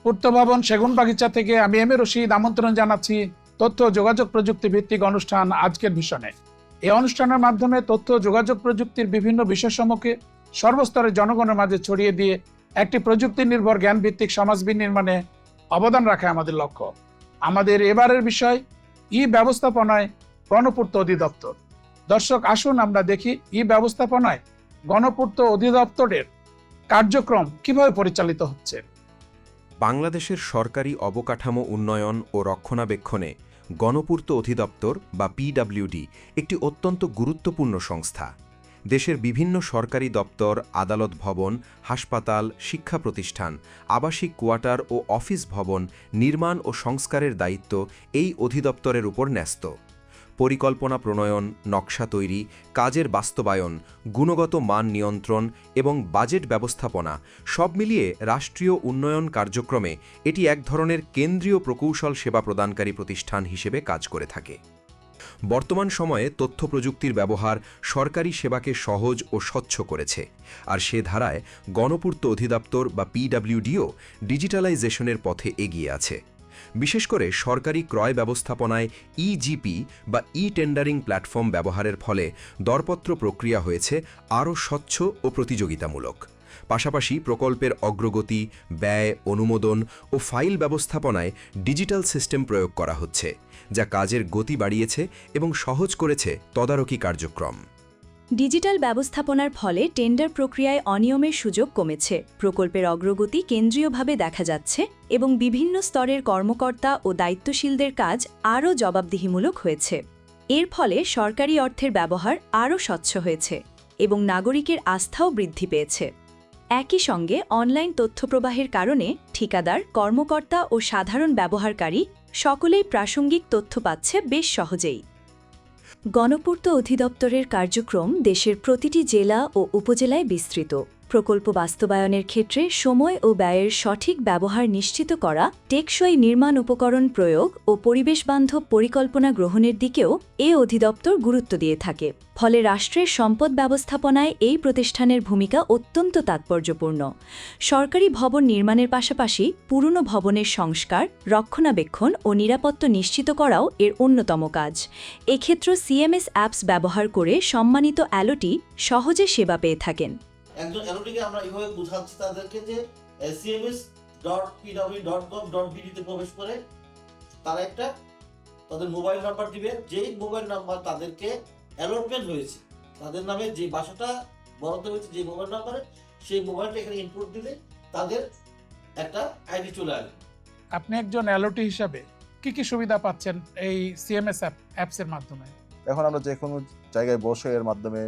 পূর্ত ভবন সেগুনবাগিচা থেকে আমি এম এ রশিদ আমন্ত্রণ জানাচ্ছি তথ্য ও যোগাযোগ প্রযুক্তি ভিত্তিক অনুষ্ঠান আজকের ভিশনে। এই অনুষ্ঠানের মাধ্যমে তথ্য ও যোগাযোগ প্রযুক্তির বিভিন্ন বিষয়সমূহকে সর্বস্তরের জনগণের মাঝে ছড়িয়ে দিয়ে একটি প্রযুক্তি নির্ভর জ্ঞান ভিত্তিক সমাজ বিনির্মাণে অবদান রাখা আমাদের লক্ষ্য। আমাদের এবারের বিষয় ই ব্যবস্থাপনায় গণপূর্ত অধিদপ্তর। দর্শক, আসুন আমরা দেখি ই ব্যবস্থাপনায় গণপূর্ত অধিদপ্তরের কার্যক্রম কিভাবে পরিচালিত হচ্ছে। বাংলাদেশের সরকারি অবকাঠামো উন্নয়ন ও রক্ষণাবেক্ষণে গণপূর্ত অধিদপ্তর বা পিডব্লিউডি একটি অত্যন্ত গুরুত্বপূর্ণ সংস্থা। দেশের বিভিন্ন সরকারি দপ্তর, আদালত ভবন, হাসপাতাল, শিক্ষা প্রতিষ্ঠান, আবাসিক কোয়ার্টার ও অফিস ভবন নির্মাণ ও সংস্কারের দায়িত্ব এই অধিদপ্তরের উপর ন্যস্ত। পরিকল্পনা প্রণয়ন, নকশা তৈরি, কাজের বাস্তবায়ন, গুণগত মান নিয়ন্ত্রণ এবং বাজেট ব্যবস্থাপনা সব মিলিয়ে রাষ্ট্রীয় উন্নয়ন কার্যক্রমে এটি এক ধরনের কেন্দ্রীয় প্রকৌশল সেবা প্রদানকারী প্রতিষ্ঠান হিসেবে কাজ করে থাকে। বর্তমান সময়ে তথ্য প্রযুক্তির ব্যবহার সরকারি সেবাকে সহজ ও স্বচ্ছ করেছে, আর সে ধারায় গণপূর্ত অধিদপ্তর বা পিডব্লিউডিও ডিজিটালাইজেশনের পথে এগিয়ে আছে। বিশেষ করে সরকারি ক্রয় ব্যবস্থাপনায় ইজিপি বা ই টেন্ডারিং প্ল্যাটফর্ম ব্যবহারের ফলে দরপত্র প্রক্রিয়া হয়েছে আরও স্বচ্ছ ও প্রতিযোগিতামূলক। পাশাপাশি প্রকল্পের অগ্রগতি, ব্যয়, অনুমোদন ও ফাইল ব্যবস্থাপনায় ডিজিটাল সিস্টেম প্রয়োগ করা হচ্ছে, যা কাজের গতি বাড়িয়েছে এবং সহজ করেছে তদারকি কার্যক্রম। ডিজিটাল ব্যবস্থাপনার ফলে টেন্ডার প্রক্রিয়ায় অনিয়মের সুযোগ কমেছে, প্রকল্পের অগ্রগতি কেন্দ্রীয়ভাবে দেখা যাচ্ছে এবং বিভিন্ন স্তরের কর্মকর্তা ও দায়িত্বশীলদের কাজ আরও জবাবদিহিমূলক হয়েছে। এর ফলে সরকারি অর্থের ব্যবহার আরও স্বচ্ছ হয়েছে এবং নাগরিকের আস্থাও বৃদ্ধি পেয়েছে। একই সঙ্গে অনলাইন তথ্যপ্রবাহের কারণে ঠিকাদার, কর্মকর্তা ও সাধারণ ব্যবহারকারী সকলেই প্রাসঙ্গিক তথ্য পাচ্ছে বেশ সহজেই। গণপূর্ত অধিদপ্তরের কার্যক্রম দেশের প্রতিটি জেলা ও উপজেলায় বিস্তৃত। প্রকল্প বাস্তবায়নের ক্ষেত্রে সময় ও ব্যয়ের সঠিক ব্যবহার নিশ্চিত করা, টেকসই নির্মাণ উপকরণ প্রয়োগ ও পরিবেশবান্ধব পরিকল্পনা গ্রহণের দিকেও এ অধিদপ্তর গুরুত্ব দিয়ে থাকে। ফলে রাষ্ট্রের সম্পদ ব্যবস্থাপনায় এই প্রতিষ্ঠানের ভূমিকা অত্যন্ত তাৎপর্যপূর্ণ। সরকারি ভবন নির্মাণের পাশাপাশি পুরনো ভবনের সংস্কার, রক্ষণাবেক্ষণ ও নিরাপত্তা নিশ্চিত করাও এর অন্যতম কাজ। এক্ষেত্রে সিএমএস অ্যাপস ব্যবহার করে সম্মানিত অ্যালোটি সহজে সেবা পেয়ে থাকেন। একজন অ্যালোটিকে আমরা এইভাবে বুঝাচ্ছি তাদেরকে যে cms.pw.gov.bd তে প্রবেশ করে তারা একটা তাদের মোবাইল নাম্বার দিবে, যেই মোবাইল নাম্বার তাদেরকে অ্যালটমেন্ট হয়েছে, তাদের নামে যে বাসাটা বরাদ্দ হয়েছে যে মোবাইল নাম্বারে, সেই মোবাইলটা এখানে ইনপুট দিলে তাদের একটা আইডি চলে আসবে। আপনি একজন অ্যালোটি হিসাবে কি কি সুবিধা পাচ্ছেন এই সিএমএস অ্যাপসের মাধ্যমে? এখন আমরা যে কোনো জায়গায় বসে এর মাধ্যমে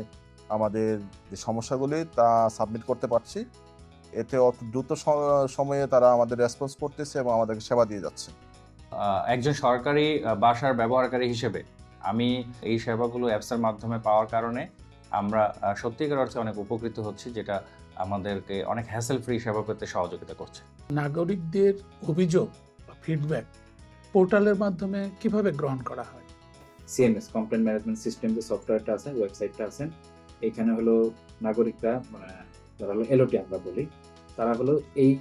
আমাদের যে সমস্যাগুলি তা সাবমিট করতে পারছি। এতে অত দ্রুত সময়ে তারা আমাদের রেসপন্স করতেছে এবং আমাদেরকে সেবা দিয়ে যাচ্ছে। একজন সরকারি বাসার ব্যবহারকারী হিসেবে আমি এই সেবাগুলো অ্যাপসের মাধ্যমে পাওয়ার কারণে আমরা সত্যিকার অর্থে অনেক উপকৃত হচ্ছি, যেটা আমাদেরকে অনেক হ্যাসেল ফ্রি সেবা পেতে সহযোগিতা করছে। নাগরিকদের অভিযোগ বা ফিডব্যাক পোর্টালের মাধ্যমে কিভাবে গ্রহণ করা হয়? সিএমএস কমপ্লেন ম্যানেজমেন্ট সিস্টেম যে সফটওয়্যারটা আছে, ওয়েবসাইটটা আছে, এখানে হলো নাগরিকরা যারা হলো এলওটি আমরা বলি, তারা হলো এই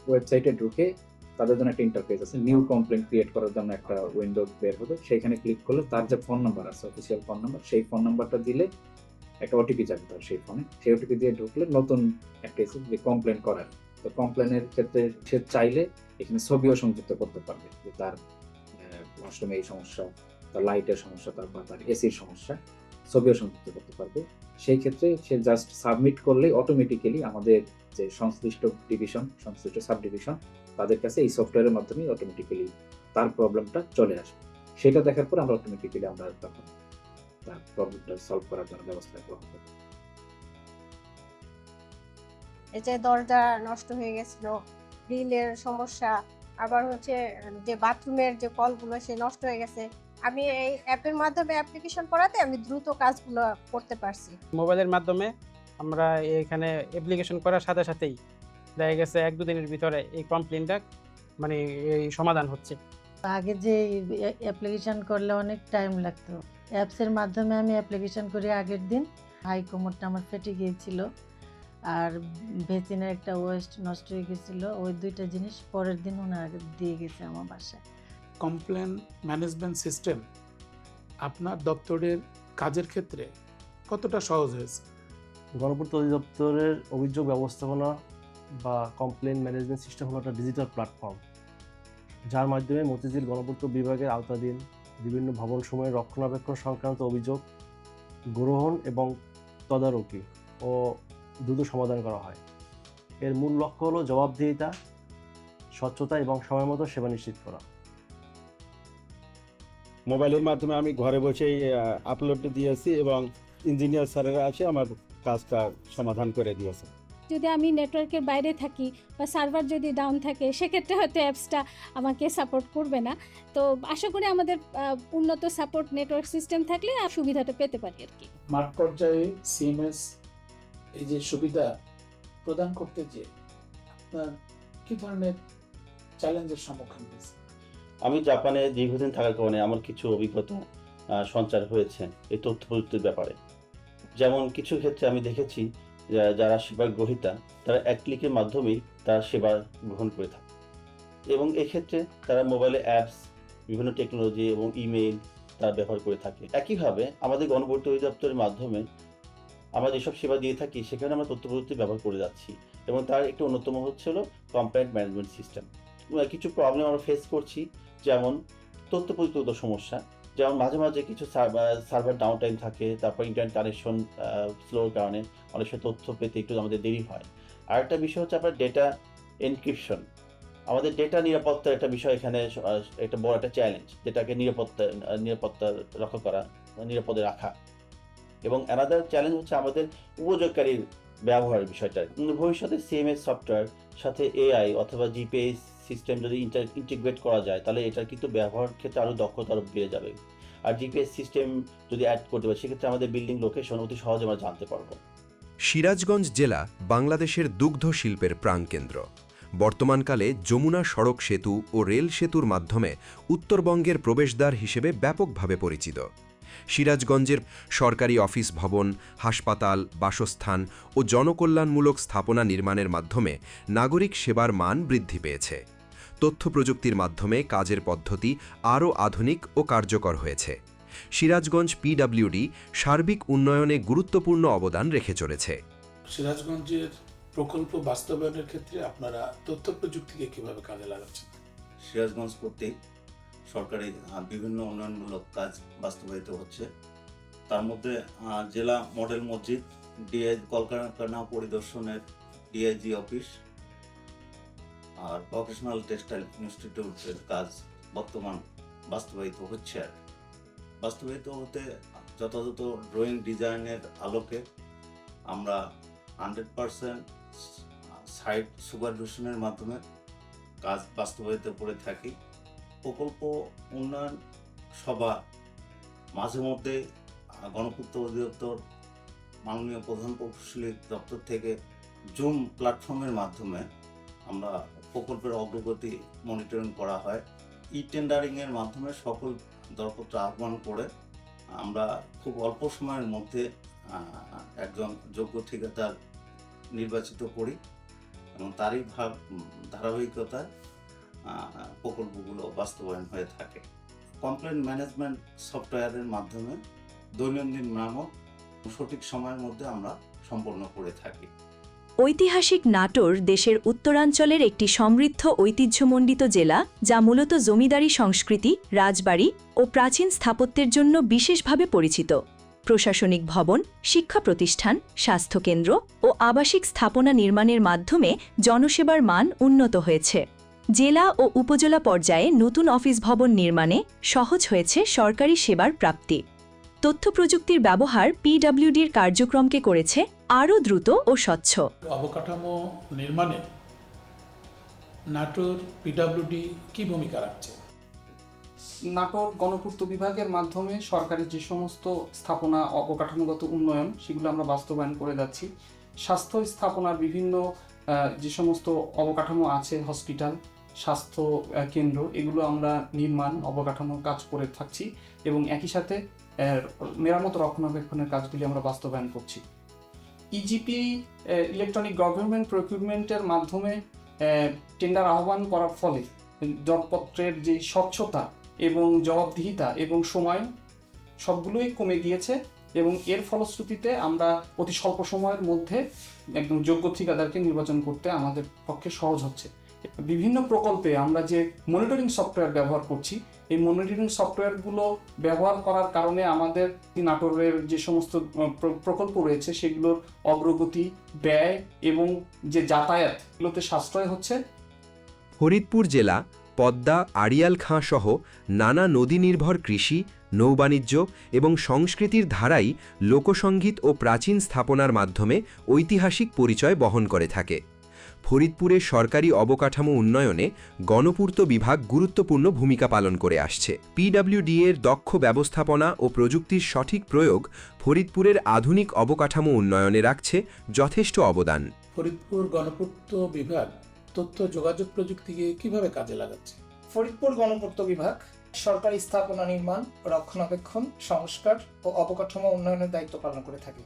ওয়েবসাইটে ঢুকে তাদের জন্য একটা ইন্টারফেস আছে, নিউ কমপ্লেন ক্রিয়েট করার জন্য একটা উইন্ডো বের হবে। সেইখানে ক্লিক করলে তার যে ফোন নাম্বার আছে, অফিসিয়াল ফোন নাম্বার, সেই ফোন নাম্বারটা দিলে একটা ওটিপি যাবে তার সেই ফোনে। সেই ওটিপি দিয়ে ঢুকলে নতুন একটা এসে যে কমপ্লেন করার, তো কমপ্লেনের ক্ষেত্রে সে চাইলে এখানে ছবিও সংযুক্ত করতে পারবে যে তার ওয়াশরুমে এই সমস্যা, তার লাইটের সমস্যা, তার এসির সমস্যা, ছবিও সংযুক্ত করতে পারবে। সেই ক্ষেত্রে সে জাস্ট সাবমিট করলেই অটোমেটিক্যালি আমাদের যে সংশ্লিষ্ট ডিভিশন, সংশ্লিষ্ট সাব ডিভিশন, তাদের কাছে এই সফটওয়্যারের মাধ্যমে অটোমেটিক্যালি তার প্রবলেমটা চলে আসবে। সেটা দেখার পর আমরা অটোমেটিক্যালি আমরা তখন তার প্রবলেমটা সলভ করার জন্য ব্যবস্থা গ্রহণ করি। এই যে দরজা নষ্ট হয়ে গেছিল, গ্রিলের সমস্যা, আবার হচ্ছে যে বাথরুমের যে কলগুলো সে নষ্ট হয়ে গেছে, আমি এই অ্যাপের মাধ্যমে অ্যাপ্লিকেশন করাতে আমি দ্রুত কাজগুলো করতে পারছি। মোবাইলের মাধ্যমে আমরা এখানে অ্যাপ্লিকেশন করার সাথে সাথেই দেখা গেছে 1-2 দিনের ভিতরে এই কমপ্লেনটা মানে এই সমাধান হচ্ছে। আগে যে অ্যাপ্লিকেশন করলে অনেক টাইম লাগতো, অ্যাপসের মাধ্যমে আমি অ্যাপ্লিকেশন করি আগের দিন, হাই কোমরটা আমার ফেটে গিয়েছিল, আর ভেচিনের একটা ওয়েস্ট নষ্ট হয়ে গেছিলো, ওই 2টা জিনিস পরের দিন ওনারা দিয়ে গেছে আমার বাসায়। কমপ্লেন ম্যানেজমেন্ট সিস্টেম আপনার দপ্তরের কাজের ক্ষেত্রে কতটা সহজ হয়েছে? গণপূর্ত অধিদপ্তরের অভিযোগ ব্যবস্থাপনা বা কমপ্লেন ম্যানেজমেন্ট সিস্টেম হলো একটা ডিজিটাল প্ল্যাটফর্ম, যার মাধ্যমে মতিঝিল গণপূর্ত বিভাগের আওতাধীন বিভিন্ন ভবনসমূহের রক্ষণাবেক্ষণ সংক্রান্ত অভিযোগ গ্রহণ এবং তদারকি ও দ্রুত সমাধান করা হয়। এর মূল লক্ষ্য হলো জবাবদিহিতা, স্বচ্ছতা এবং সময়মতো সেবা নিশ্চিত করা। মোবাইলের মাধ্যমে আমি ঘরে বসেই আপলোড দিয়েছি এবং ইঞ্জিনিয়ার স্যারেরা এসে আমার কাজটা সমাধান করে দিয়েছে। যদি আমি নেটওয়ার্কের বাইরে থাকি বা সার্ভার যদি ডাউন থাকে, সেক্ষেত্রে হয়তো অ্যাপসটা আমাকে সাপোর্ট করবে না। তো আশা করি আমাদের উন্নত সাপোর্ট নেটওয়ার্ক সিস্টেম থাকলে সুবিধাটা পেতে পারি আর কি। মাঠ পর্যায়ে সিএমএস এই যে সুবিধা প্রদান করতে যে আপনার কি ধরনের চ্যালেঞ্জের সম্মুখীন হয়েছে? আমি জাপানে দীর্ঘদিন থাকার কারণে আমার কিছু অভিজ্ঞতা সঞ্চার হয়েছে এই তথ্য প্রযুক্তির ব্যাপারে। যেমন কিছু ক্ষেত্রে আমি দেখেছি যারা সেবা গ্রহীতা তারা এক ক্লিকের মাধ্যমেই তারা সেবা গ্রহণ করে থাকে, এবং এক্ষেত্রে তারা মোবাইলে অ্যাপস, বিভিন্ন টেকনোলজি এবং ইমেইল তারা ব্যবহার করে থাকে। একইভাবে আমাদের গণপূর্ত অধিদপ্তরের মাধ্যমে আমরা যেসব সেবা দিয়ে থাকি সেখানে আমরা তথ্য প্রযুক্তি ব্যবহার করে যাচ্ছি, এবং তার একটি অন্যতম হচ্ছে হলো কমপ্লেন্ট ম্যানেজমেন্ট সিস্টেম। কিছু প্রবলেম আমরা ফেস করছি, যেমন তথ্য প্রযুক্তিগত সমস্যা, যেমন মাঝে মাঝে কিছু সার্ভার ডাউন টাইম থাকে, তারপর ইন্টারনেট কানেকশন স্লোর কারণে অনেক সময় তথ্য পেতে একটু আমাদের দেরি হয়। আরেকটা বিষয় হচ্ছে আপনার ডেটা এনক্রিপশন। আমাদের ডেটা নিরাপত্তার একটা বিষয় এখানে একটা বড় একটা চ্যালেঞ্জ, যেটাকে নিরাপত্তা রক্ষা করা, নিরাপদে রাখা। এবং অ্যানাদার চ্যালেঞ্জ হচ্ছে আমাদের উপযোগকারীর ব্যবহারের বিষয়টা। ভবিষ্যতে সিএমএস সফটওয়্যার সাথে এআই অথবা জিপিএস সিস্টেম যদি ইন্টিগ্রেট করা যায়, তাহলে এটার কিন্তু ব্যবহার ক্ষেত্রে আরও দক্ষতা আরও বেড়ে যাবে। আর জিপিএস সিস্টেম যদি অ্যাড করতে পারে, সেক্ষেত্রে আমাদের বিল্ডিং লোকেশন অতি সহজে আমরা জানতে পারবো। সিরাজগঞ্জ জেলা বাংলাদেশের দুগ্ধ শিল্পের প্রাণকেন্দ্র। বর্তমানকালে যমুনা সড়ক সেতু ও রেল সেতুর মাধ্যমে উত্তরবঙ্গের প্রবেশদ্বার হিসেবে ব্যাপকভাবে পরিচিত। সিরাজগঞ্জের সরকারি অফিস ভবন, হাসপাতাল, বাসস্থান ও জনকল্যাণমূলক স্থাপনা নির্মাণের মাধ্যমে নাগরিক সেবার মান বৃদ্ধি পেয়েছে। তথ্য প্রযুক্তির মাধ্যমে কাজের পদ্ধতি আরও আধুনিক ও কার্যকর হয়েছে। সিরাজগঞ্জ পিডব্লিউডি সার্বিক উন্নয়নে গুরুত্বপূর্ণ অবদান রেখে চলেছে। সিরাজগঞ্জের প্রকল্প বাস্তবায়নের ক্ষেত্রে আপনারা তথ্য প্রযুক্তিকে কিভাবে কাজে লাগাচ্ছেন? সিরাজগঞ্জ কর্তৃক সরকারি বিভিন্ন উন্নয়নমূলক কাজ বাস্তবায়িত হচ্ছে। তার মধ্যে জেলা মডেল মসজিদ, ডিআই কলকারখানা পরিদর্শনের ডিআইজি অফিস, আর ভোকেশনাল টেক্সটাইল ইনস্টিটিউটের কাজ বর্তমান বাস্তবায়িত হচ্ছে। আর বাস্তবায়িত হতে যথাযথ ড্রয়িং ডিজাইনের আলোকে আমরা 100% সাইট সুপারভিশনের মাধ্যমে কাজ বাস্তবায়িত করে থাকি। প্রকল্প উন্নয়ন সভা মাঝে মধ্যে গণপূর্ত অধিদপ্তর মাননীয় প্রধান প্রকৌশলী দপ্তর থেকে জুম প্ল্যাটফর্মের মাধ্যমে আমরা প্রকল্পের অগ্রগতি মনিটরিং করা হয়। টেন্ডারিংয়ের মাধ্যমে সকল দরপত্র আহ্বান করে আমরা খুব অল্প সময়ের মধ্যে একজন যোগ্য ঠিকাদার নির্বাচিত করি, এবং তারই ধারাবাহিকতায় প্রকল্পগুলো বাস্তবায়ন হয়ে থাকে। কমপ্লেন ম্যানেজমেন্ট সফটওয়্যারের মাধ্যমে দৈনন্দিন মেরামত সঠিক সময়ের মধ্যে আমরা সম্পন্ন করে থাকি। ঐতিহাসিক নাটোর দেশের উত্তরাঞ্চলের একটি সমৃদ্ধ ঐতিহ্যমণ্ডিত জেলা, যা মূলত জমিদারি সংস্কৃতি, রাজবাড়ি ও প্রাচীন স্থাপত্যের জন্য বিশেষভাবে পরিচিত। প্রশাসনিক ভবন, শিক্ষা প্রতিষ্ঠান, স্বাস্থ্যকেন্দ্র ও আবাসিক স্থাপনা নির্মাণের মাধ্যমে জনসেবার মান উন্নত হয়েছে। জেলা ও উপজেলা পর্যায়ে নতুন অফিস ভবন নির্মাণে সহজ হয়েছে সরকারি সেবার প্রাপ্তি। তথ্য প্রযুক্তির ব্যবহার পিডব্লিউডির কার্যক্রমকে করেছে আরও দ্রুত ও স্বচ্ছ। অবকাঠামো নির্মাণে নাটোর পিডব্লিউডি কি ভূমিকা রাখছে? নাটোর গণপূর্ত বিভাগের মাধ্যমে সরকারি যে সমস্ত স্থাপনা অবকাঠামোগত উন্নয়ন সেগুলো আমরা বাস্তবায়ন করে যাচ্ছি। স্বাস্থ্য স্থাপনার বিভিন্ন যে সমস্ত অবকাঠামো আছে, হসপিটাল, স্বাস্থ্য কেন্দ্র, এগুলো আমরা নির্মাণ অবকাঠামোর কাজ করে থাকছি, এবং একই সাথে মেরামত রক্ষণাবেক্ষণের কাজগুলি আমরা বাস্তবায়ন করছি। ইজিপি ইলেকট্রনিক গভর্নমেন্ট প্রকিউরমেন্টের মাধ্যমে টেন্ডার আহ্বান করার ফলে দরপত্রের যে স্বচ্ছতা এবং জবাবদিহিতা এবং সময় সবগুলোই কমে গিয়েছে এবং এর ফলশ্রুতিতে আমরা অতি স্বল্প সময়ের মধ্যে একদম যোগ্য ঠিকাদারকে নির্বাচন করতে আমাদের পক্ষে সহজ হচ্ছে। বিভিন্ন প্রকল্পে আমরা যে মনিটরিং সফটওয়্যার ব্যবহার করছি, এই মনিটরিং সফটওয়্যারগুলো ব্যবহার করার কারণে আমাদের নাটোরের যে সমস্ত প্রকল্প রয়েছে সেগুলোর অগ্রগতি, ব্যয় এবং যে যাতায়াত এগুলোতে সাশ্রয় হচ্ছে। ফরিদপুর জেলা পদ্মা, আড়িয়াল খাঁ সহ নানা নদী নির্ভর কৃষি, নৌবাণিজ্য এবং সংস্কৃতির ধারাই লোকসঙ্গীত ও প্রাচীন স্থাপনার মাধ্যমে ঐতিহাসিক পরিচয় বহন করে থাকে। ফরিদপুরের সরকারি অবকাঠামো উন্নয়নে গণপূর্ত বিভাগ গুরুত্বপূর্ণ ভূমিকা পালন করে আসছে। পিডব্লিউডি এর দক্ষ ব্যবস্থাপনা ও প্রযুক্তির সঠিক প্রয়োগ ফরিদপুরের আধুনিক অবকাঠামো উন্নয়নে রাখছে যথেষ্ট অবদান। ফরিদপুর গণপূর্ত বিভাগ তথ্য যোগাযোগ প্রযুক্তিকে কিভাবে কাজে লাগাচ্ছে? ফরিদপুর গণপূর্ত বিভাগ সরকারি স্থাপনা নির্মাণ, রক্ষণাবেক্ষণ, সংস্কার ও অবকাঠামো উন্নয়নের দায়িত্ব পালন করে থাকে।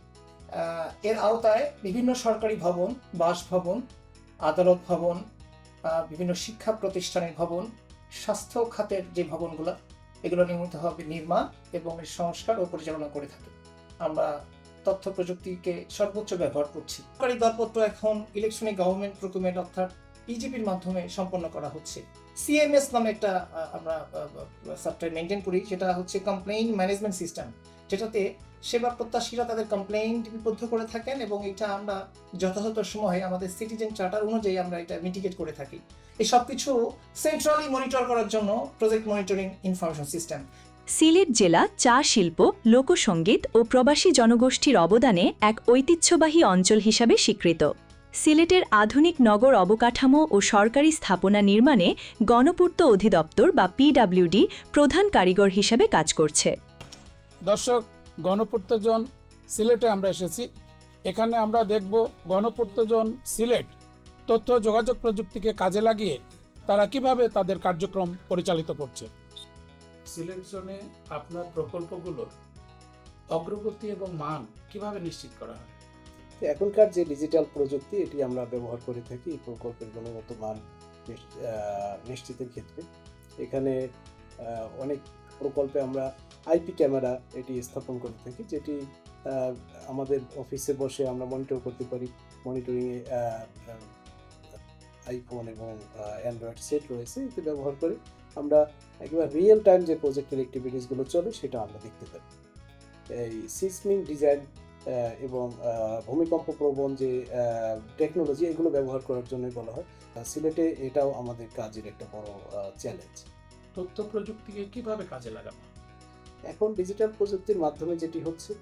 এর আওতায় বিভিন্ন সরকারি ভবন, বাসভবন, আদালত ভবন, বিভিন্ন শিক্ষা প্রতিষ্ঠানের ভবন, স্বাস্থ্য খাতের যে ভবনগুলো এগুলো নিয়মিতভাবে নির্মাণ এবং এর সংস্কার ও পরিচালনা করে থাকে। আমরা তথ্য প্রযুক্তিকে সর্বোচ্চ ব্যবহার করছি। সরকারি দরপত্র এখন ইলেকট্রনিক গভর্নমেন্ট প্রকিউরমেন্ট অর্থাৎ ইজিপির মাধ্যমে সম্পন্ন করা হচ্ছে। সিএমএস নামে একটা আমরা সফটওয়্যার মেনটেন করি, যেটা হচ্ছে কমপ্লেইন ম্যানেজমেন্ট সিস্টেম, যেটাতে সেবা প্রত্যাশীরা তাদের কমপ্লেইন লিপিবদ্ধ করে থাকেন এবং এটা আমরা যথাযথ সময়ে আমাদের সিটিজেন চার্টার অনুযায়ী আমরা এটা মিটিগেট করে থাকি। এই সব কিছু সেন্ট্রালি মনিটর করার জন্য project monitoring information system. Sylhet জেলা চা শিল্প, লোকসঙ্গীত ও প্রবাসী জনগোষ্ঠীর অবদানে এক ঐতিহ্যবাহী অঞ্চল হিসাবে স্বীকৃত। সিলেটের আধুনিক নগর অবকাঠামো ও সরকারি স্থাপনা নির্মাণে গণপূর্ত অধিদপ্তর বা পিডব্লিউডি প্রধান কারিগর হিসাবে কাজ করছে। দর্শক, গণপূর্ত জোন সিলেটে আমরা এসেছি। এখানে আমরা দেখব গণপূর্ত জোন সিলেট তথ্য যোগাযোগ প্রযুক্তিকে কাজে লাগিয়ে তারা কিভাবে তাদের কার্যক্রম পরিচালিত করছে। সিলেট জোনে আপনার প্রকল্পগুলোর অগ্রগতি এবং মান কিভাবে নিশ্চিত করা হয়? এখনকার যে ডিজিটাল প্রযুক্তি এটি আমরা ব্যবহার করে থাকি এই প্রকল্পের গুণগত মান নিশ্চিতের ক্ষেত্রে। এখানে অনেক প্রকল্পে আমরা আইপি ক্যামেরা এটি স্থাপন করে থাকি, যেটি আমাদের অফিসে বসে আমরা মনিটর করতে পারি। মনিটরিংয়ে আইফোন এবং অ্যান্ড্রয়েড সেট রয়েছে, এটি ব্যবহার করে আমরা একেবারে রিয়েল টাইম যে প্রজেক্টের অ্যাক্টিভিটিসগুলো চলে সেটা আমরা দেখতে পারি। এই সিসমিক ডিজাইন এবং ভূমিকম্প প্রবণ যে টেকনোলজি এগুলো ব্যবহার করার জন্যই বলা হয়। সিলেটে এটাও আমাদের কাজের একটা বড় চ্যালেঞ্জ। তথ্য প্রযুক্তিকে কিভাবে কাজে লাগানো? এখন ডিজিটাল প্রযুক্তির মাধ্যমে যেটি হচ্ছে,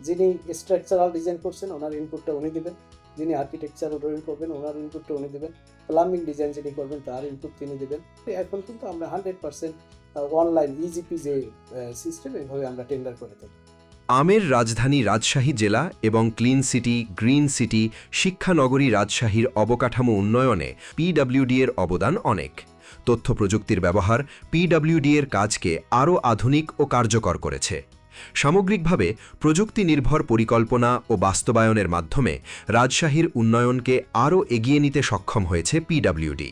যিনি স্ট্রাকচারাল ডিজাইন করছেন ওনার ইনপুটটা উনি দেবেন, যিনি আর্কিটেকচারাল ড্রয়িং করবেন ওনার ইনপুটটা উনি দেবেন, প্লাম্বিং ডিজাইন যিনি করবেন তার ইনপুট তিনি দেবেন। এখন কিন্তু আমরা 100% অনলাইন ইজিপি যে সিস্টেম এভাবে আমরা টেন্ডার করে থাকি। আমের রাজধানী রাজশাহী জেলা এবং ক্লিন সিটি, গ্রিন সিটি, শিক্ষানগরী রাজশাহীর অবকাঠামো উন্নয়নে পিডব্লিউডি এর অবদান অনেক। তথ্য প্রযুক্তির ব্যবহার পিডব্লিউডি এর কাজকে আরও আধুনিক ও কার্যকর করেছে। সামগ্রিকভাবে প্রযুক্তি নির্ভর পরিকল্পনা ও বাস্তবায়নের মাধ্যমে রাজশাহীর উন্নয়নকে আরও এগিয়ে নিতে সক্ষম হয়েছে পিডব্লিউডি।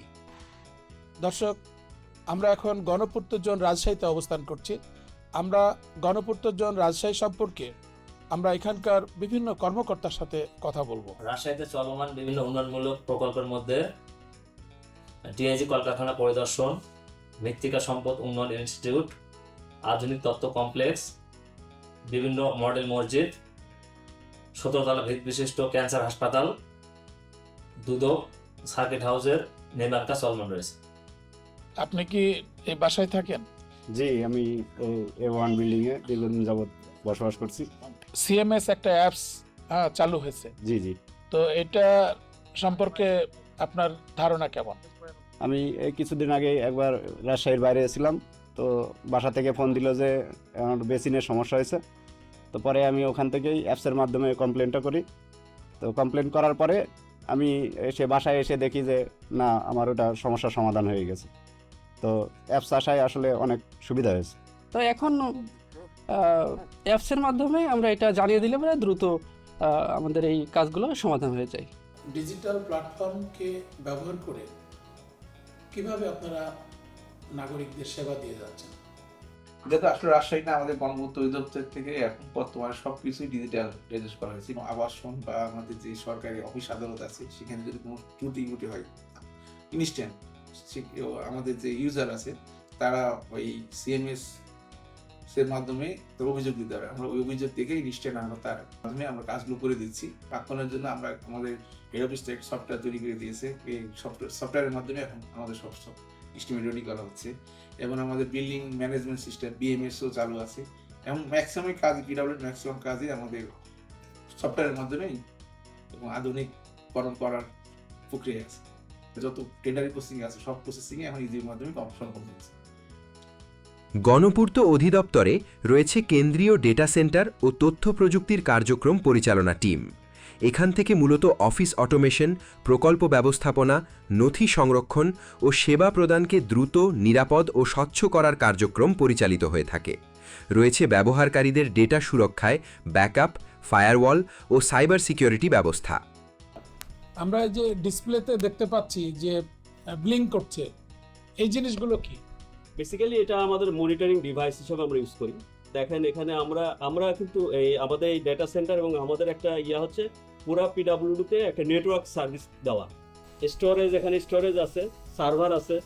দর্শক, আমরা এখন গণপূর্ত জোন রাজশাহীতে অবস্থান করছি। আমরা গণপূর্ত জোন রাজশাহী সম্পর্কে আমরা এখানকার বিভিন্ন কর্মকর্তার সাথে কথা বলবো। রাজশাহীতে চলমান বিভিন্ন উন্নয়নমূলক প্রকল্পের মধ্যে টিআইজি কলকারখানা পরিদর্শন, মৃত্তিকা সম্পদ উন্নয়ন ইনস্টিটিউট, আধুনিক তথ্য কমপ্লেক্স, বিভিন্ন মডেল মসজিদ, 17 তলা ভিত বিশিষ্ট ক্যান্সার হাসপাতাল, দুদক সার্কিট হাউসের নির্মাণ কাজ চলমান রয়েছে। আপনি কি এই বাসায় থাকেন? জি, আমি A1 বিল্ডিংয়ে দীর্ঘদিন যাবৎ বসবাস করছি। সিএমএস একটা অ্যাপস চালু হয়েছে। জি জি। তো এটা সম্পর্কে আপনার ধারণা কেমন? আমি এই কিছুদিন আগে একবার রাজশাহীর বাইরে ছিলাম, তো বাসা থেকে ফোন দিল যে আমার বেসিনের সমস্যা হয়েছে। তো পরে আমি ওখান থেকেই অ্যাপসের মাধ্যমে কমপ্লেনটা করি। তো কমপ্লেন করার পরে আমি বাসায় এসে দেখি যে না, আমার ওটা সমস্যার সমাধান হয়ে গেছে। তো অ্যাপস আসায় আসলে অনেক সুবিধা হয়েছে। তো এখন অ্যাপসের মাধ্যমে আমরা এটা জানিয়ে দিলে দ্রুত আমাদের এই কাজগুলো সমাধান হয়ে যায়। ডিজিটাল প্ল্যাটফর্মকে ব্যবহার করে কিভাবে আপনারা নাগরিকদের সেবা দিয়ে যাচ্ছেন? এটা তো আসলে রাজশাহী না, আমাদের গণপূর্ত অধিদপ্তর থেকে এখন বর্তমানে সবকিছুই ডিজিটাল রেজিস্টার করা হয়েছে। আবাসন বা আমাদের যে সরকারি অফিস আদালত আছে সেখানে যদি কোনো ত্রুটি হয় ইনস্ট্যান্ট আমাদের যে ইউজার আছে তারা ওই সিএমএস এর মাধ্যমে অভিযোগ দিতে হবে। আমরা ওই অভিযোগ থেকে ইনস্ট্যান্ট আমরা তার মাধ্যমে আমরা কাজগুলো করে দিচ্ছি। প্রাক্তনের জন্য আমরা আমাদের হেড অফিস থেকে সফটওয়্যার তৈরি করে দিয়েছে। এই সফটওয়্যারের মাধ্যমে এখন আমাদের সব এস্টিমেট রেডি করা হচ্ছে এবং আমাদের বিল্ডিং ম্যানেজমেন্ট সিস্টেম বিএমএসও চালু আছে এবং ম্যাক্সিমাম কাজ পিডব্লিউডির ম্যাক্সিমাম কাজই আমাদের সফটওয়্যারের মাধ্যমেই এবং আধুনিককরণ করার প্রক্রিয়া আছে। যত টেন্ডারি প্রসেসিং আছে সব প্রসেসিংয়ে এখন ইজির মাধ্যমে সম্পন্ন হচ্ছে। গণপূর্ত অধিদপ্তরে রয়েছে কেন্দ্রীয় ডেটা সেন্টার ও তথ্য প্রযুক্তির কার্যক্রম পরিচালনা টিম। এখান থেকে মূলত অফিস অটোমেশন, প্রকল্প ব্যবস্থাপনা, নথি সংরক্ষণ ও সেবা প্রদানকে দ্রুত, নিরাপদ ও স্বচ্ছ করার কার্যক্রম পরিচালিত হয়ে থাকে। রয়েছে ব্যবহারকারীদের ডেটা সুরক্ষায় ব্যাকআপ, ফায়ারওয়াল ও সাইবার সিকিউরিটি ব্যবস্থা। আমরা যে ডিসপ্লেতে দেখতে পাচ্ছি যে ব্লিঙ্ক করছে, এই জিনিসগুলো কি? বেসিক্যালি এটা আমাদের মনিটরিং ডিভাইস হিসেবে আমরা ইউজ করি। দেখেন এখানে আমরা কিন্তু এই আমাদের এই ডেটা সেন্টার এবং আমাদের একটা হচ্ছে পুরা পিডব্লিউডিতে একটা নেটওয়ার্ক সার্ভিস দেওয়া। স্টোরেজ, এখানে স্টোরেজ আছে, সার্ভার আছে,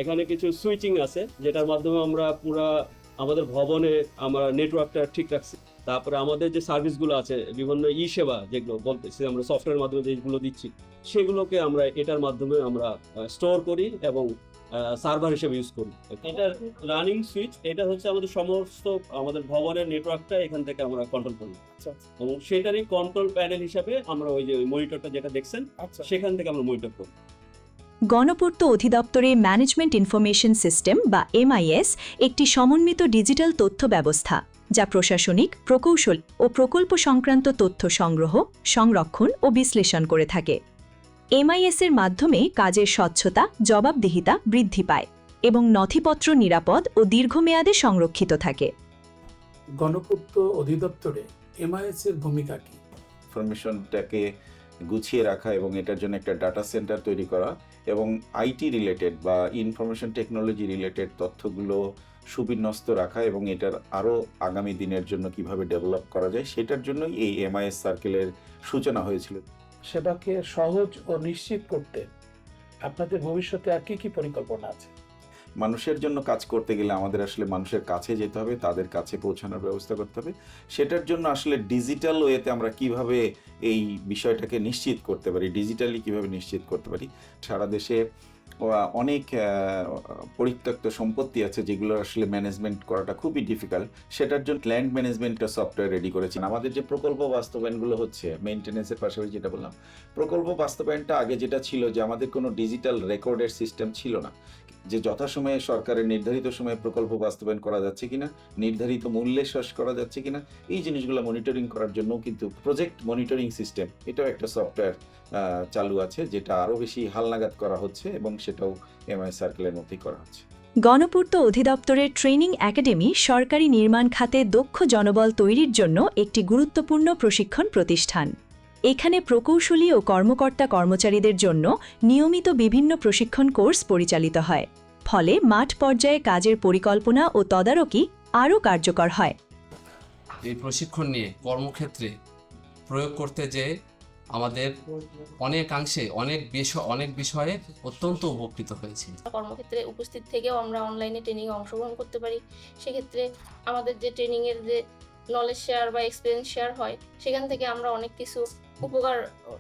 এখানে কিছু সুইচিং আছে যেটার মাধ্যমে আমরা পুরা আমাদের ভবনে আমরা নেটওয়ার্কটা ঠিক রাখছি। তারপরে আমাদের যে সার্ভিসগুলো আছে বিভিন্ন সেবা যেগুলো বলতেছি আমরা সফটওয়্যারের মাধ্যমে যেগুলো দিচ্ছি সেগুলোকে আমরা এটার মাধ্যমে আমরা স্টোর করি এবং সার্ভার হিসেবে ইউজ করি। এটা রানিং সুইচ, এটা হচ্ছে আমাদের সমস্ত আমাদের ভবনের নেটওয়ার্কটা এখান থেকে আমরা কন্ট্রোল করি এবং সেটারই কন্ট্রোল প্যানেল হিসাবে আমরা ওই যে মনিটরটা যেটা দেখছেন সেখান থেকে আমরা মনিটর করি। গণপূর্ত অধিদপ্তরে ম্যানেজমেন্ট ইনফরমেশন সিস্টেম বা MIS একটি সমন্বিত ডিজিটাল তথ্য ব্যবস্থা, যা প্রশাসনিক, প্রকৌশল ও প্রকল্প সংক্রান্ত তথ্য সংগ্রহ, সংরক্ষণ ও বিশ্লেষণ করে থাকে। MIS এর মাধ্যমে কাজের স্বচ্ছতা, জবাবদিহিতা বৃদ্ধি পায় এবং নথিপত্র নিরাপদ ও দীর্ঘমেয়াদে সংরক্ষিত থাকে। গণপূর্ত অধিদপ্তরে MIS এর ভূমিকা কি? ইনফরমেশনটাকে গুছিয়ে রাখা এবং এটার জন্য একটা ডাটা সেন্টার তৈরি করা এবং আইটি রিলেটেড বা ইনফরমেশন টেকনোলজি রিলেটেড তথ্যগুলো সুবিন্যস্ত রাখা এবং এটার আরও আগামী দিনের জন্য কিভাবে ডেভেলপ করা যায় সেটার জন্যই এই MIS সার্কেলের সূচনা হয়েছিল। সেটাকে সহজ ও নিশ্চিত করতে আপনাদের ভবিষ্যতে আর কি পরিকল্পনা আছে? মানুষের জন্য কাজ করতে গেলে আমাদের আসলে মানুষের কাছে যেতে হবে, তাদের কাছে পৌঁছানোর ব্যবস্থা করতে হবে। সেটার জন্য আসলে ডিজিটাল ওয়েতে আমরা কিভাবে এই বিষয়টাকে নিশ্চিত করতে পারি, ডিজিটালি কিভাবে নিশ্চিত করতে পারি। সারা দেশে অনেক পরিত্যক্ত সম্পত্তি আছে যেগুলো আসলে ম্যানেজমেন্ট করাটা খুবই ডিফিকাল্ট। সেটার জন্য ল্যান্ড ম্যানেজমেন্টটা সফটওয়্যার রেডি করেছেন। আমাদের যে প্রকল্প বাস্তবায়নগুলো হচ্ছে মেইনটেনেন্সের পাশাপাশি যেটা বললাম, প্রকল্প বাস্তবায়নটা আগে যেটা ছিল যে আমাদের কোনো ডিজিটাল রেকর্ডের সিস্টেম ছিল না, যে যথাসময়ে সরকারের নির্ধারিত সময়ে প্রকল্প বাস্তবায়ন করা যাচ্ছে কিনা, নির্ধারিত মূল্যে শেষ করা যাচ্ছে কিনা, এই জিনিসগুলো মনিটরিং করার জন্য কিন্তু প্রজেক্ট মনিটরিং সিস্টেম এটাও একটা সফটওয়্যার চালু আছে, যেটা আরও বেশি হালনাগাদ করা হচ্ছে এবং সেটাও MIS সার্কেলের মধ্যেই করা হচ্ছে। গণপূর্ত অধিদপ্তরের ট্রেনিং একাডেমি সরকারি নির্মাণ খাতে দক্ষ জনবল তৈরির জন্য একটি গুরুত্বপূর্ণ প্রশিক্ষণ প্রতিষ্ঠান। এখানে প্রকৌশলী ও কর্মকর্তা কর্মচারীদের জন্য নিয়মিত বিভিন্ন প্রশিক্ষণ কোর্স পরিচালিত হয়, ফলে মাঠ পর্যায়ে কাজের পরিকল্পনা ও তদারকি আরও কার্যকর হয়। এই প্রশিক্ষণ নিয়ে কর্মক্ষেত্রে প্রয়োগ করতে যে আমাদের অনেকাংশে অনেক বিষয়ে অত্যন্ত উপকৃত হয়েছি। কর্মক্ষেত্রে উপস্থিত থেকেও আমরা অনলাইনে ট্রেনিংয়ে অংশগ্রহণ করতে পারি। সেক্ষেত্রে আমাদের যে ট্রেনিংয়ের যে নলেজ শেয়ার বা এক্সপিরিয়েন্স শেয়ার হয় সেখান থেকে আমরা অনেক কিছু উপকার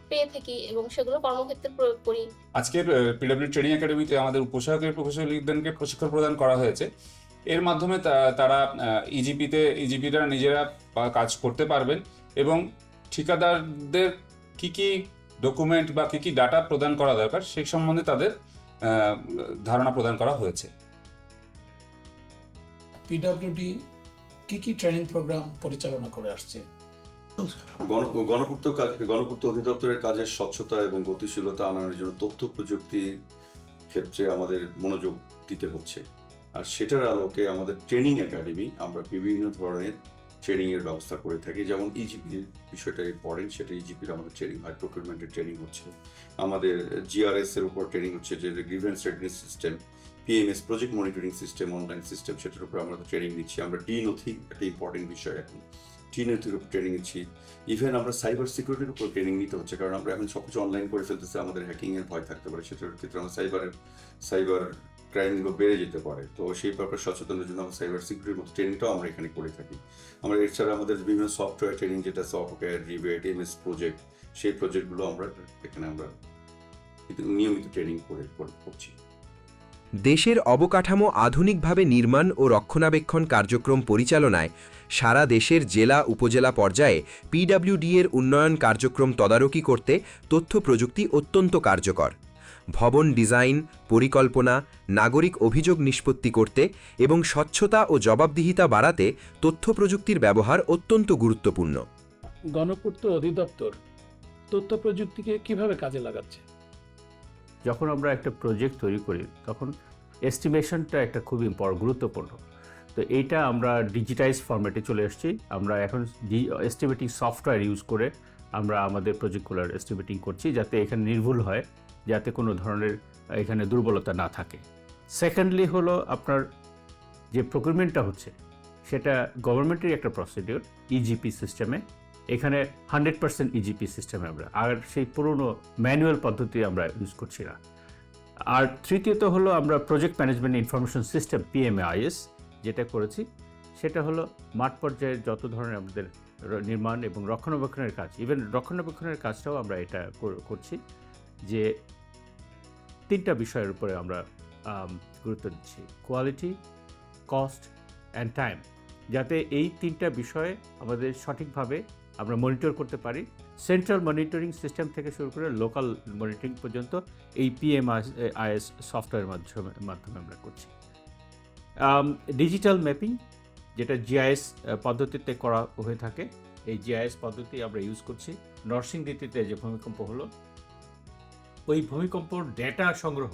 পেয়ে থাকি এবং সেগুলো কর্মক্ষেত্রে প্রয়োগ করি। আজকের পিডব্লিউ ট্রেনিং একাডেমিতে আমাদের উপসহকারী প্রকৌশলীদেরকে প্রশিক্ষণ প্রদান করা হয়েছে। এর মাধ্যমে তারা ইজিপিটা নিজেরা কাজ করতে পারবেন এবং ঠিকাদারদের কি কি ডকুমেন্ট বা কি কি ডাটা প্রদান করা দরকার সেই সম্বন্ধে তাদের ধারণা প্রদান করা হয়েছে। পিডব্লিউডি কি ট্রেনিং প্রোগ্রাম পরিচালনা করে আসছে? গণপূর্ত অধিদপ্তরের কাজের স্বচ্ছতা এবং গতিশীলতা আনার জন্য তথ্য প্রযুক্তির ক্ষেত্রে আমাদের মনোযোগ দিতে হচ্ছে। আর সেটার আলোকে আমাদের ট্রেনিং একাডেমি আমরা বিভিন্ন ধরনের ট্রেনিংয়ের ব্যবস্থা করে থাকি। যেমন ইজিপির বিষয়টা পড়েন, সেটা ইজিপির আমাদের ট্রেনিং হয়, প্রকিউরমেন্টের ট্রেনিং হচ্ছে, আমাদের জিআরএস এর উপর ট্রেনিং হচ্ছে, যে grievance redness system, PMS project monitoring system, online system, সেটার উপর আমরা ট্রেনিং দিচ্ছি। আমরা ডি নথি, একটা ইম্পর্টেন্ট বিষয় এখন, টি নথির উপর ট্রেনিং দিচ্ছি। ইভেন আমরা সাইবার সিকিউরিটির উপর ট্রেনিং নিতে হচ্ছে, কারণ আমরা এখন সবকিছু অনলাইন করে ফেলতেছি, আমাদের হ্যাকিংয়ের ভয় থাকতে পারে, সেটার ক্ষেত্রে আমরা সাইবার ক্রাইমগুলো বেড়ে যেতে পারে। তো সেই ব্যাপারে সচেতনের জন্য আমরা সাইবার সিকিউরিটির মতো ট্রেনিংটাও আমরা এখানে করে থাকি। আমরা এছাড়া আমাদের বিভিন্ন সফটওয়্যার ট্রেনিং, যেটা সফটওয়্যার, রিভেট, এমএস প্রজেক্ট, সেই প্রজেক্টগুলো আমরা এখানে আমরা নিয়মিত ট্রেনিং করছি। দেশের অবকাঠামো আধুনিকভাবে নির্মাণ ও রক্ষণাবেক্ষণ কার্যক্রম পরিচালনায় সারা দেশের জেলা উপজেলা পর্যায়ে পিডব্লিউডি এর উন্নয়ন কার্যক্রম তদারকি করতে তথ্য প্রযুক্তি অত্যন্ত কার্যকর। ভবন ডিজাইন, পরিকল্পনা, নাগরিক অভিযোগ নিষ্পত্তি করতে এবং স্বচ্ছতা ও জবাবদিহিতা বাড়াতে তথ্য প্রযুক্তির ব্যবহার অত্যন্ত গুরুত্বপূর্ণ। গণপূর্ত অধিদপ্তর তথ্য প্রযুক্তিকে কিভাবে কাজে লাগাচ্ছে? যখন আমরা একটা প্রজেক্ট তৈরি করি তখন এস্টিমেশনটা একটা খুব গুরুত্বপূর্ণ। তো এইটা আমরা ডিজিটাইজ ফরম্যাটে চলে এসেছি। আমরা এখন এস্টিমেটিং সফটওয়্যার ইউজ করে আমরা আমাদের প্রজেক্টগুলোর এস্টিমেটিং করছি, যাতে এখানে নির্ভুল হয়, যাতে কোনো ধরনের এখানে দুর্বলতা না থাকে। সেকেন্ডলি হলো আপনার যে প্রকিউরমেন্টটা হচ্ছে সেটা গভর্নমেন্টের একটা প্রসিডিওর, ইজিপি সিস্টেমে। এখানে 100% ইজিপি সিস্টেমে আমরা, আর সেই পুরনো ম্যানুয়াল পদ্ধতি আমরা ইউজ করছি না। আর তৃতীয়ত হলো আমরা project management information system PMAIS যেটা করেছি, সেটা হলো মাঠ পর্যায়ের যত ধরনের আমাদের নির্মাণ এবং রক্ষণাবেক্ষণের কাজ, ইভেন রক্ষণাবেক্ষণের কাজটাও আমরা এটা করছি, যে 3টা বিষয়ের উপরে আমরা গুরুত্ব দিচ্ছি: কোয়ালিটি, কস্ট অ্যান্ড টাইম, যাতে এই 3টা বিষয়ে আমাদের সঠিকভাবে আমরা মনিটর করতে পারি। সেন্ট্রাল মনিটরিং সিস্টেম থেকে শুরু করে লোকাল মনিটরিং পর্যন্ত এই PMAIS সফটওয়্যারের মাধ্যমে আমরা করছি। ডিজিটাল ম্যাপিং, যেটা GIS পদ্ধতিতে করা হয়ে থাকে, এই GIS পদ্ধতি আমরা ইউজ করছি। নরসিংদীতে যে ভূমিকম্প হলো, ওই ভূমিকম্পর ডেটা সংগ্রহ,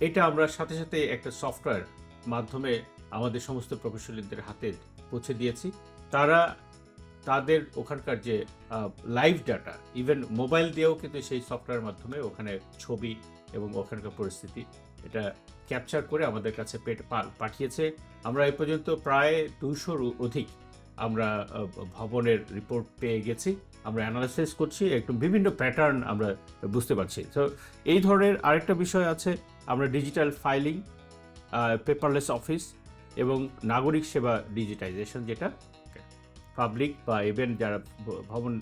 এটা আমরা সাথে সাথে একটা সফটওয়্যার মাধ্যমে আমাদের সমস্ত প্রকৌশলীদের হাতে পৌঁছে দিয়েছি। তারা তাদের ওখানকার যে লাইভ ডাটা, ইভেন মোবাইল দিয়েও কিন্তু সেই সফটওয়্যারের মাধ্যমে ওখানে ছবি এবং ওখানকার পরিস্থিতি এটা ক্যাপচার করে আমাদের কাছে পাঠিয়েছে। আমরা এই পর্যন্ত প্রায় 200-র অধিক আমরা ভবনের রিপোর্ট পেয়ে গেছি। আমরা অ্যানালাইসিস করছি, একটু বিভিন্ন প্যাটার্ন আমরা বুঝতে পারছি। তো এই ধরনের আরেকটা বিষয় আছে, আমরা ডিজিটাল ফাইলিং, পেপারলেস অফিস এবং নাগরিক সেবা ডিজিটাইজেশন, যেটা পাবলিক বা ইভেন যারা ভবন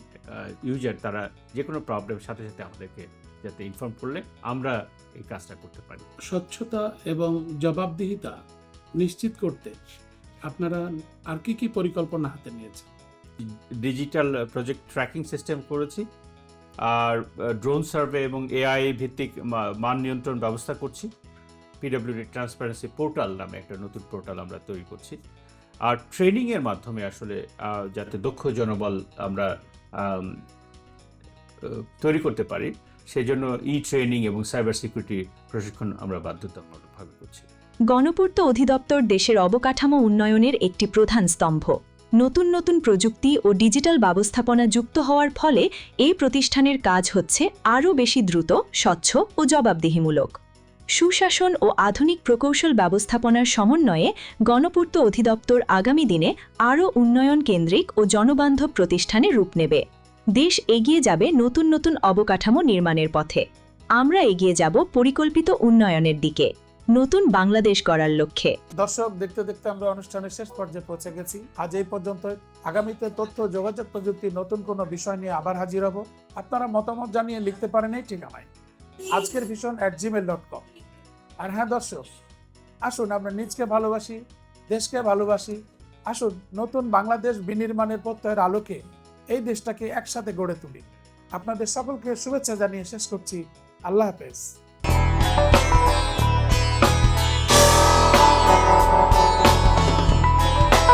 ইউজার তারা যে কোনো প্রবলেমের সাথে সাথে আমাদেরকে যাতে ইনফর্ম করলে আমরা এই কাজটা করতে পারি। স্বচ্ছতা এবং জবাবদিহিতা নিশ্চিত করতে আপনারা আর কি পরিকল্পনা হাতে নিয়েছেন? ডিজিটাল প্রজেক্ট ট্র্যাকিং সিস্টেম করেছি, আর ড্রোন সার্ভে এবং AI ভিত্তিক মান নিয়ন্ত্রণ ব্যবস্থা করছি। PWD ট্রান্সপারেন্সি পোর্টাল নামে একটা নতুন পোর্টাল আমরা তৈরি করছি। আর ট্রেনিংয়ের মাধ্যমে আসলে যাতে দক্ষ জনবল আমরা তৈরি করতে পারি, সেই জন্য ট্রেনিং এবং সাইবার সিকিউরিটি প্রশিক্ষণ আমরা বাধ্যতামূলকভাবে করছি। গণপূর্ত অধিদপ্তর দেশের অবকাঠামো উন্নয়নের একটি প্রধান স্তম্ভ। নতুন নতুন প্রযুক্তি ও ডিজিটাল ব্যবস্থাপনা যুক্ত হওয়ার ফলে এই প্রতিষ্ঠানের কাজ হচ্ছে আরও বেশি দ্রুত, স্বচ্ছ ও জবাবদিহিমূলক। সুশাসন ও আধুনিক প্রকৌশল ব্যবস্থাপনার সমন্বয়ে গণপূর্ত অধিদপ্তর আগামী দিনে আরও উন্নয়ন কেন্দ্রিক ও জনবান্ধব প্রতিষ্ঠানে রূপ নেবে। দেশ এগিয়ে যাবে নতুন নতুন অবকাঠামো নির্মাণের পথে। আমরা এগিয়ে যাব পরিকল্পিত উন্নয়নের দিকে, নতুন বাংলাদেশ গড়ার লক্ষ্যে। দর্শক, দেখতে দেখতে আমরা অনুষ্ঠানের শেষ পর্যায়ে পৌঁছে গেছি। আজ এই পর্যন্ত। আগামীতে তথ্য যোগাযোগ প্রযুক্তির নতুন কোনো বিষয় নিয়ে আবার হাজির হব। আপনারা মতামত জানিয়ে লিখতে পারেন এই ঠিকানায় আজকেরভিশন@gmail.com। আর হ্যাঁ দর্শক, আসুন আমরা নিজকে ভালোবাসি, দেশকে ভালোবাসি। আসুন নতুন বাংলাদেশ বিনির্মাণের প্রত্যয়ের আলোকে এই দেশটাকে একসাথে গড়ে তুলি। আপনাদের সকলকে শুভেচ্ছা জানিয়ে শেষ করছি। আল্লাহ হাফেজ।